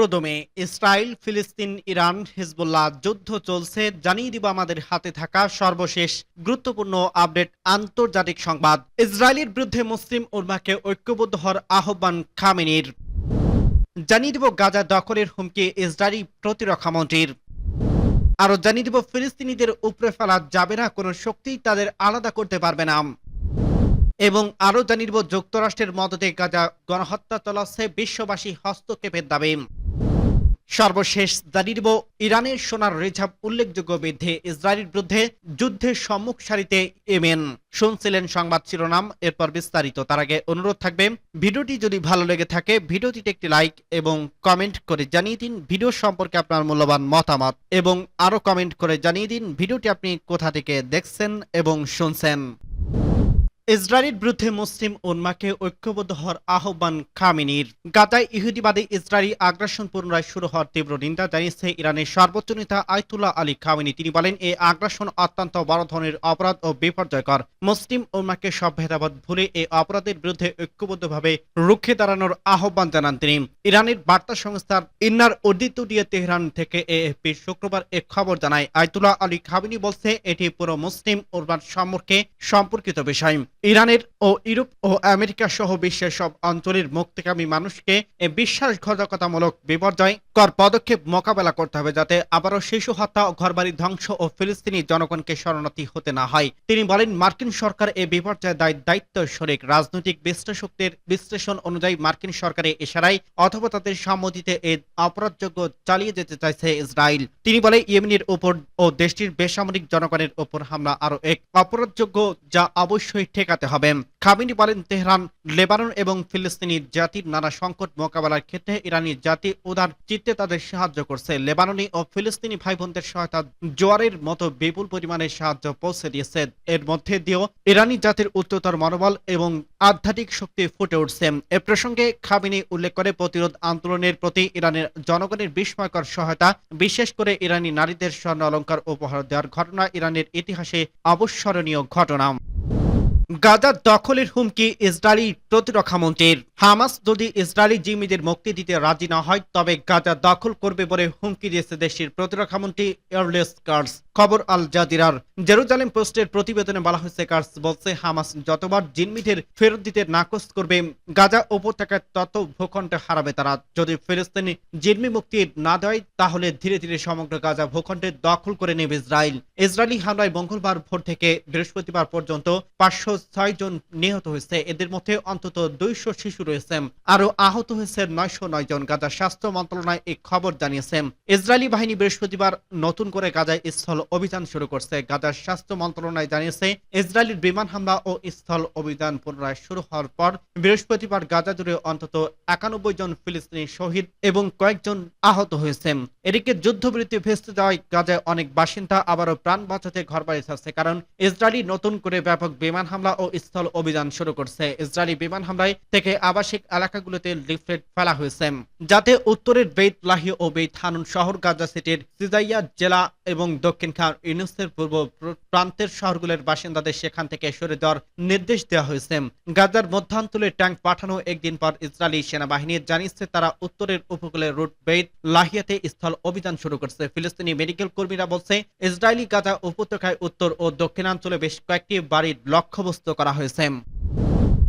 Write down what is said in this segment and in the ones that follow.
পুরোদমে ইসরায়েল, ফিলিস্তিন, Iran, Hezbollah যুদ্ধ চলছে। জানিয়ে দিব আমাদের হাতে থাকা সর্বশেষ গুরুত্বপূর্ণ আপডেট আন্তর্জাতিক সংবাদ। ইসরায়েলের বিরুদ্ধে মুসলিম উম্মাহকে ঐক্যবদ্ধ হওয়ার আহ্বান খামেনির। জানিয়ে দিব গাজা দখলের হুমকি ইসরায়েলি প্রতিরক্ষা মন্ত্রীর। আরো জানিয়ে দিব ফিলিস্তিনিদের উপরে ফেলা যাবে না, কোনো শক্তি তাদের আলাদা করতে পারবে না। এবং আরো জানিয়ে দিব যুক্তরাষ্ট্রের মদতে গাজা গণহত্যা চালাচ্ছে, বিশ্ববাসী হস্তক্ষেপের দাবি। সর্বশেষ জানিয়ে দিব ইরানের সোনার রিজার্ভ উল্লেখযোগ্য বৃদ্ধি, ইসরায়েলের বিরুদ্ধে যুদ্ধের সম্মুখ সারিতে ইয়েমেন। শুনছিলেন সংবাদ শিরোনাম, এরপর বিস্তারিত। তার আগে অনুরোধ থাকবে, ভিডিওটি যদি ভালো লেগে থাকে ভিডিওটিতে একটি লাইক এবং কমেন্ট করে জানিয়ে দিন ভিডিও সম্পর্কে আপনার মূল্যবান মতামত, এবং আরো কমেন্ট করে জানিয়ে দিন ভিডিওটি আপনি কোথা থেকে দেখছেন এবং শুনছেন। ইসরায়েলের বিরুদ্ধে মুসলিম উম্মাহকে ঐক্যবদ্ধ হওয়ার আহ্বান খামেনির। গাজায় ইহুদিবাদী ইসরায়েলি আগ্রাসন পুনরায় শুরু হওয়ার তীব্র নিন্দা জানিয়েছে ইরানের সর্বোচ্চ নেতা আয়াতুল্লাহ আলী খামেনি। তিনি বলেন, এই আগ্রাসন অত্যন্ত বড় ধরনের অপরাধ ও বিপর্যয়কর। মুসলিম উম্মাহকে সব ভেদাভেদ ভুলে এই অপরাধের বিরুদ্ধে ঐক্যবদ্ধভাবে রুখে দাঁড়ানোর আহ্বান জানান তিনি। ইরানের বার্তা সংস্থার ইন্নার উদ্ধৃতি দিয়ে তেহরান থেকে এএফপি শুক্রবার এক খবর জানায়। আয়াতুল্লাহ আলী খামেনি বলছে, এটি পুরো মুসলিম উম্মাহর সম্পর্কিত বিষয়। ইরানের ও ইউরোপ ও আমেরিকা সহ বিশ্বের সব অঞ্চলের মুক্তিকামী মানুষকে বিশ্বাসঘাতকতামূলক বিপর্যয়কর পদক্ষেপ মোকাবেলা করতে হবে, যাতে আবারও শিশু হত্যা, ঘরবাড়ি ধ্বংস ও ফিলিস্তিনি জনগণকে শরণার্থী হতে না হয়। তিনি বলেন, মার্কিন সরকার এ বিপর্যয় দায়িত্ব শরিক। রাজনৈতিক বিশ্লেষকদের বিশ্লেষণ অনুযায়ী মার্কিন সরকারের ইশারায় অথবা তাদের সম্মতিতে এ অপরাধযোগ্য চালিয়ে যেতে চাইছে ইসরায়েল। তিনি বলে, ইয়েমেনের উপর ও দেশটির বেসামরিক জনগণের উপর হামলা আরো এক অপরাধযোগ্য, যা অবশ্যই ঠেকাতে হবে। খামেনি বলেন, তেহরান লেবানন এবং ফিলিস্তিনি জাতির নানা সংকট মোকাবেলার ক্ষেত্রে ইরানি জাতি উদার চিত্তে তাদের সাহায্য করছে। লেবাননি ও ফিলিস্তিনি ভাই বোনদের সহায়তা জোয়ারের মতো বিপুল পরিমাণে সাহায্য পৌঁছে দিয়েছে। এর মধ্যে দিয়েও ইরানি জাতির উচ্চতর মনোবল এবং আধ্যাত্মিক শক্তি ফুটে উঠছে। এ প্রসঙ্গে খামেনি উল্লেখ করে, প্রতিরোধ আন্দোলনের প্রতি ইরানের জনগণের বিস্ময়কর সহায়তা, বিশেষ করে ইরানি নারীদের স্বর্ণ অলংকার উপহার দেওয়ার ঘটনা ইরানের ইতিহাসে অবিস্মরণীয় ঘটনা। গাজা দখলের হুমকি ইসরায়েলি প্রতিরক্ষা মন্ত্রীর। হামাস যদি ইসরায়েলি জিম্মিদের মুক্তি দিতে রাজি না হয় তবে গাজা দখল করবে বলে হুমকি দিয়েছে দেশটির প্রতিরক্ষা মন্ত্রী এরলেস কার্স। খবর আল জাজিরার। জেরুজালেম পোস্টের প্রতিবেদনে বলা হয়েছে, কার্স বলছে, হামাস যতবার জিম্মিদের ফেরত দিতে নাকচ করবে গাজা উপত্যকায় তত ভূখণ্ড হারাবে তারা। যদি ফিলিস্তিনি জিম্মি মুক্তি না দেয় তাহলে ধীরে ধীরে সমগ্র গাজা ভূখণ্ডে দখল করে নেবে ইসরায়েল। ইসরায়েলি হামলায় মঙ্গলবার ভোর থেকে বৃহস্পতিবার পর্যন্ত 506 জন নিহত হয়েছে। এদের মধ্যে অন্তত 200 শিশু রয়েছে। আরো আহত হয়েছে 909 জন। গাজা স্বাস্থ্য মন্ত্রণালয় এই খবর জানিয়েছে। ইসরায়েলি বাহিনী বৃহস্পতিবার নতুন করে গাজায় স্থল অভিযান শুরু করছে। গাজার স্বাস্থ্য মন্ত্রণালয় জানিয়েছে, ইসরায়েলের বিমান হামলা ও স্থল অভিযান পুনরায় শুরু হওয়ার পর বৃহস্পতিবার গাজা জুড়ে অন্তত 91 জন ফিলিস্তিনি শহীদ এবং কয়েকজন আহত হয়েছে। এদিকে যুদ্ধবিরতি ভেস্তে যাওয়ায় গাজায় অনেক বাসিন্দা আবারও প্রাণ বাঁচাতে ঘরবাড়ি ছাড়ছে, কারণ ইসরায়েলি নতুন করে ব্যাপক বিমান হামলা ও স্থল অভিযান শুরু করছে। ইসরায়েলি বিমান হামলায় থেকে আবাসিক এলাকাগুলোতে লিফলেট ফেলা হয়েছে, যাতে উত্তরের বেইত লাহি ও বেইত হানুন শহর, গাজা সিটির সিজাইয়া জেলা এবং দক্ষিণ খান ইউনুসের পূর্ব প্রান্তের শহরগুলোর বাসিন্দাদের সেখান থেকে সরে যাওয়ার নির্দেশ দেওয়া হয়েছে। গাজার মধ্যাঞ্চলে ট্যাঙ্ক পাঠানো একদিন পর ইসরায়েলি সেনাবাহিনী জানিয়েছে, তারা উত্তরের উপকূলের রুট বেইত লাহিয়াতে স্থল অভিযান শুরু করছে। ফিলিস্তিনি মেডিকেল কর্মীরা বলছে, ইসরায়েলি গাজা উপত্যকায় উত্তর ও দক্ষিণাঞ্চলে বেশ কয়েকটি বাড়ির লক্ষ্যবস্তু করা হয়েছে।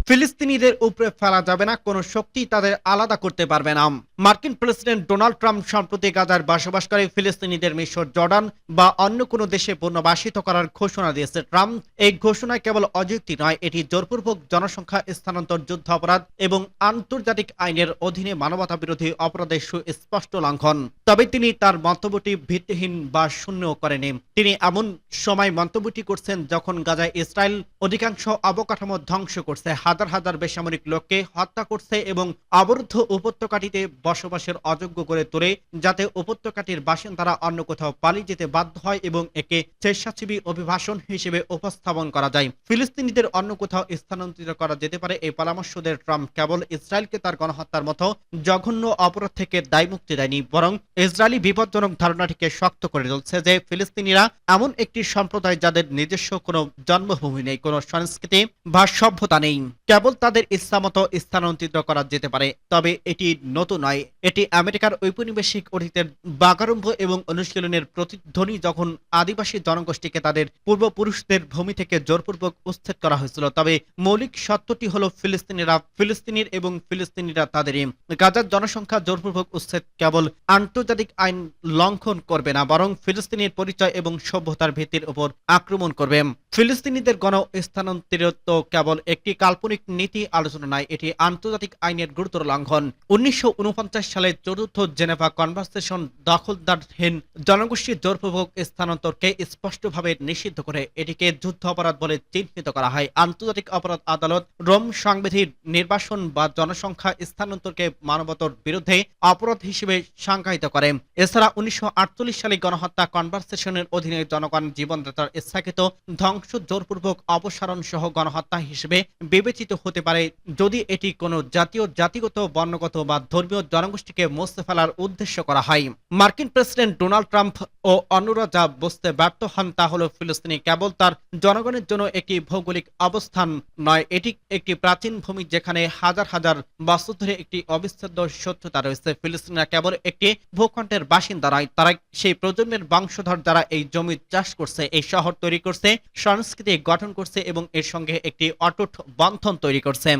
ফিলিস্তিনিদের উপরে ফেলা যাবে না, কোনো শক্তি তাদের আলাদা করতে পারবে না। মার্কিন প্রেসিডেন্ট ডোনাল্ড ট্রাম্প সম্প্রতি গাজার বসবাসকারী ফিলিস্তিনিদের মিশর, জর্ডান বা অন্য কোনো দেশে পুনর্বাসিত করার ঘোষণা দিয়েছে। ট্রাম্প এই ঘোষণায় কেবল অযৌক্তিক নয়, এটি জোরপূর্বক জনসংখ্যা স্থানান্তর, যুদ্ধ অপরাধ এবং আন্তর্জাতিক আইনের অধীনে মানবতা বিরোধী অপরাধের সুস্পষ্ট লঙ্ঘন। তবে তিনি তার মন্তব্যটি ভিত্তিহীন বা শূন্য করেনি। তিনি এমন সময় মন্তব্যটি করছেন যখন গাজায় ইসরায়েল অধিকাংশ অবকাঠামো ধ্বংস করছে, হাজার হাজার বেসামরিক লোককে হত্যা করছে এবং অবরুদ্ধ উপত্যকাটিতে বসবাসের অযোগ্য করে তোলে, যাতে উপত্যকাটির বাসিন্দারা অন্য কোথাও পালিয়ে যেতে বাধ্য হয় এবং একে স্বেচ্ছাসেবী অভিবাসন হিসেবে উপস্থাপন করা যায়। ফিলিস্তিনিদের অন্য কোথাও স্থানান্তরিত করা যেতে পারে এই পরামর্শ দিয়ে ট্রাম্প কেবল ইসরায়েলকে তার গণহত্যার মতো জঘন্য অপরাধ থেকে দায়মুক্তি দেয়নি, বরং ইসরায়েলি বিপজ্জনক ধারণাটিকে শক্ত করে তুলছে যে ফিলিস্তিনিরা এমন একটি সম্প্রদায় যাদের নিজস্ব কোনো জন্মভূমি নেই, কোনো সংস্কৃতি বা সভ্যতা নেই, কেবল তাদের ইচ্ছামতো স্থানান্তরিত করা যেতে পারে। তবে এটি নতুন নয়, এটি আমেরিকার ঔপনিবেশিক অতীতের বাগারম্ভ এবং অনুশীলনের প্রতিধ্বনি, যখন আদিবাসী জনগোষ্ঠীকে তাদের পূর্বপুরুষদের ভূমি থেকে জোরপূর্বক উচ্ছেদ করা হয়েছিল। তবে মৌলিক সত্যটি হলো ফিলিস্তিনির এবং ফিলিস্তিনিরা তাদেরই। গাজার জনসংখ্যা জোরপূর্বক উচ্ছেদ কেবল আন্তর্জাতিক আইন লঙ্ঘন করবে না, বরং ফিলিস্তিনির পরিচয় এবং সভ্যতার ভিত্তির উপর আক্রমণ করবে। ফিলিস্তিনিদের গণ স্থানান্তরিত কেবল একটি কাল্পনিক নীতি আলোচনা নয়, এটি আন্তর্জাতিক আইনের গুরুতর লঙ্ঘন। 1949 সালে চতুর্থ জেনেভা কনভেনশন দখলদারহীন জনগোষ্ঠীর জোরপূর্বক স্থানান্তরকে স্পষ্টভাবে নিষিদ্ধ করে এটিকে যুদ্ধ অপরাধ বলে চিহ্নিত করা হয়। আন্তর্জাতিক অপরাধ আদালত রোম সংবিধির নির্বাসন বা জনসংখ্যা স্থানান্তরকে মানবতার বিরুদ্ধে অপরাধ হিসেবে সংজ্ঞায়িত করে। এছাড়া 1948 সালে গণহত্যা কনভেনশনের অধীনে জনগণ জীবনদাতার ইচ্ছাকৃত ধ্বংস, জোরপূর্বক অপসারণ সহ গণহত্যা হিসেবে বিবেচিত হতে পারে যদি এটি কোনো জাতিগত, বর্ণগত বা ধর্মীয় জনগোষ্ঠীকে মুছে ফেলার উদ্দেশ্য করা হয়। মার্কিন প্রেসিডেন্ট ডোনাল্ড ট্রাম্প ও অন্যরা যা বুঝতে ব্যর্থ হন তা হল ফিলিস্তিনি কেবল তার জনগণের জন্য একটি ভৌগোলিক অবস্থান নয়, এটি একটি প্রাচীন ভূমি যেখানে হাজার হাজার বছর ধরে একটি অবিচ্ছেদ্য শত্রুতা রয়েছে। ফিলিস্তিনিরা কেবল একটি ভূখণ্ডের বাসিন্দা নয়, তারা সেই প্রজন্মের বংশধর যারা এই জমি চাষ করছে, এই শহর তৈরি করছে, সংস্কৃতি গঠন করছে এবং এর সঙ্গে একটি অটুট বন্ধন তৈরি করছে।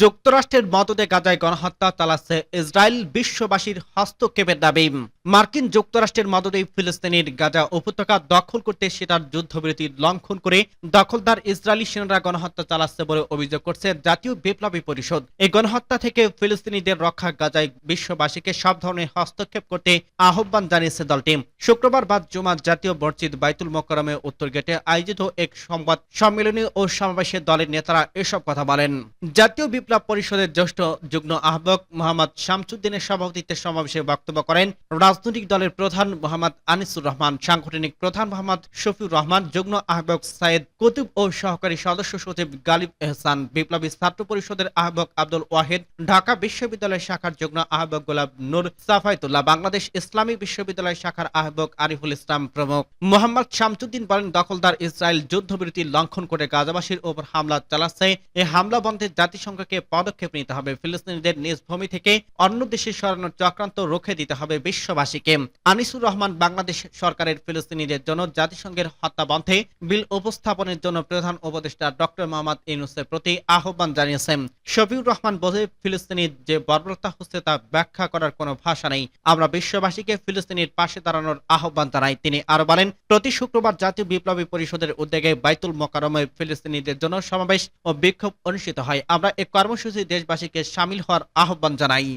যুক্তরাষ্ট্রের মদদে গাজায় গণহত্যা চালাচ্ছে ইসরায়েল, বিশ্ববাসীর হস্তক্ষেপের দাবি। মার্কিন যুক্তরাষ্ট্রের মদদে ফিলিস্তিনের গাজা উপত্যকা দখল করতে সেটার যুদ্ধবিরতি লঙ্ঘন করে দখলদার ইসরায়েলি সেনারা গণহত্যা চালাচ্ছে বলে অভিযোগ করছে জাতীয় বিপ্লবী পরিষদ। এই গণহত্যা থেকে ফিলিস্তিনিদের রক্ষা, গাজায় বিশ্ববাসীকে সব ধরনের হস্তক্ষেপ করতে আহ্বান জানিয়েছে দলটি। শুক্রবার বাদ জুমা জাতীয় মসজিদ বাইতুল মোকাররমে উত্তর গেটে আয়োজিত এক সংবাদ সম্মেলনে ও সমাবেশে দলের নেতারা এসব কথা বলেন। জাতীয় বিপ্লব পরিষদের জ্যেষ্ঠ যুগ্ম আহ্বায়ক মোহাম্মদ শামসুদ্দিনের সভাপতিত্বে সমাবেশে বক্তব্য করেন রাজনৈতিক দলের প্রধান মোহাম্মদ আনিসুর রহমান, সাংগঠনিক প্রধান মোহাম্মদ শফিউর রহমান, যুগ্ম আহ্বায়ক সাইদ কুতুব ও সহকারী সদস্য সচিব গালিব এহসান, বিপ্লবী ছাত্র পরিষদের আহ্বায়ক আব্দুল ওয়াহিদ, ঢাকা বিশ্ববিদ্যালয় শাখার যুগ্ম আহ্বায়ক গোলাপ নূর সাফায়েতুল্লাহ, বাংলাদেশ ইসলামী বিশ্ববিদ্যালয় শাখার আহ্বায়ক আরিফুল ইসলাম প্রমুখ। মোহাম্মদ শামসুদ্দিন বলেন, দখলদার ইসরায়েল যুদ্ধবিরতি লঙ্ঘন করে গাজাবাসীর উপর হামলা চালাচ্ছে। এই হামলা বন্ধে জাতিসংঘকে পদক্ষেপ নিতে হবে। ফিলিস্তিনিদের নিজ ভূমি থেকে অন্য দেশে সরানোর চক্রান্ত রুখে দিতে হবে বিশ্ববাসীকে। আনিসুর রহমান বাংলাদেশ সরকারের ফিলিস্তিনিদের জন্য জাতিসংঘের হত্যা বন্ধে বিল উপস্থাপনের জন্য প্রধান উপদেষ্টা ডক্টর মোহাম্মদ ইউনূসের প্রতি আহ্বান জানিয়েছেন। শফিউর রহমান বলে, ফিলিস্তিনির যে বর্বরতা হচ্ছে তা ব্যাখ্যা করার কোনো ভাষা নেই। আমরা বিশ্ববাসীকে ফিলিস্তিনির পাশে দাঁড়ানোর আহ্বান জানাই। তিনি আরো বলেন, প্রতি শুক্রবার জাতীয় বিপ্লবী পরিষদের উদ্যোগে বাইতুল মোকাররমে ফিলিস্তিনিদের জন্য সমাবেশ ও বিক্ষোভ অনুষ্ঠিত হয়। আমরা এই কর্মসূচি দেশবাসীকে শামিল হওয়ার আহ্বান জানাই।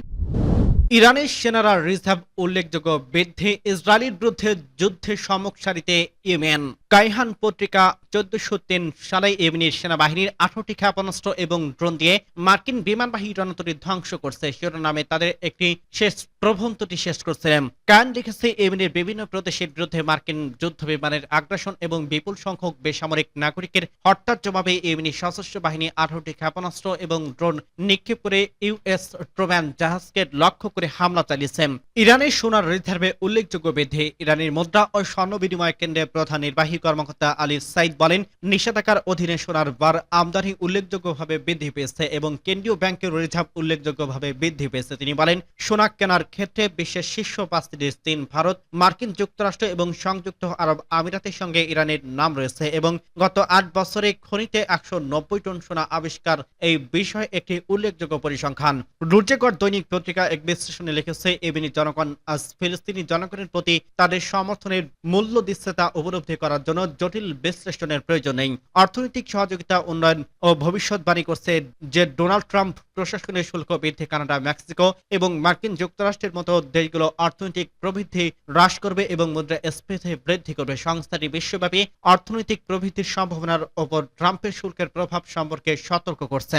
ইরানের সেনারা রিজার্ভ উল্লেখযোগ্য বৃদ্ধি, ইসরায়েলের বিরুদ্ধে যুদ্ধে সম্মুখ সারিতে ইয়েমেন। কাইহান পত্রিকা 1403 সালে ইয়েমেনের সেনাবাহিনীর 18টি ক্ষেপণাস্ত্র এবং ড্রোন দিয়ে মার্কিন বিমানবাহী রণতরী ধ্বংস করছে শিরোনামে তাদের একটি শেষ প্রবন্ধটি শেষ করছিলেন। কায়ান লিখেছে, ইয়েমেনের বিভিন্ন প্রদেশের বিরুদ্ধে মার্কিন যুদ্ধ বিমানের আগ্রাসন এবং বিপুল সংখ্যক বেসামরিক নাগরিকের হত্যার জবাবে ইয়েমেনি সশস্ত্র বাহিনী 18টি ক্ষেপণাস্ত্র এবং ড্রোন নিক্ষেপ করে ইউএস ট্রোম্যান জাহাজকে লক্ষ্য করে হামলা চালিয়েছে। ইরানের সোনার রিজার্ভে উল্লেখযোগ্য বৃদ্ধি। ইরানের মুদ্রা ও স্বর্ণ বিনিময় কেন্দ্রের প্রধান নির্বাহী কর্মকর্তা আলী সাইদ বলেন, নিষেধাজ্ঞার অধীনে সোনার বার আমদানি উল্লেখযোগ্যভাবে বৃদ্ধি পেয়েছে এবং কেন্দ্রীয় ব্যাংকের রিজার্ভ উল্লেখযোগ্যভাবে বৃদ্ধি পেয়েছে। তিনি বলেন, সোনা কেনার ক্ষেত্রে বিশ্বের শীর্ষ 5টি দেশ চীন, ভারত, মার্কিন যুক্তরাষ্ট্র এবং সংযুক্ত আরব আমিরাতের সঙ্গে ইরানের নাম রয়েছে এবং গত 8 বছরে খনিতে 190 টন সোনা আবিষ্কার এই বিষয়ে একটি উল্লেখযোগ্য পরিসংখ্যান। রুজেগড় দৈনিক পত্রিকা এক বিশ্লেষণে লিখেছে, ইয়েমেনি জনগণ আজ ফিলিস্তিনি জনগণের প্রতি তাদের সমর্থনের মূল্য দিচ্ছে তা উপলব্ধি করার জন্য জটিল বিশ্লেষণের প্রয়োজন নেই। অর্থনৈতিক সহযোগিতা, উন্নয়ন ও ভবিষ্যৎবাণী করছে যে ডোনাল্ড ট্রাম্প প্রশাসনের শুল্ক বৃদ্ধি কানাডা, মেক্সিকো এবং মার্কিন যুক্তরাষ্ট্রের মতো দেশগুলো অর্থনৈতিক প্রবৃদ্ধি হ্রাস করবে এবং মুদ্রাস্ফীতি বৃদ্ধি করবে। সংস্থাটি বিশ্বব্যাপী অর্থনৈতিক প্রবৃদ্ধির সম্ভাবনার ওপর ট্রাম্পের শুল্কের প্রভাব সম্পর্কে সতর্ক করছে।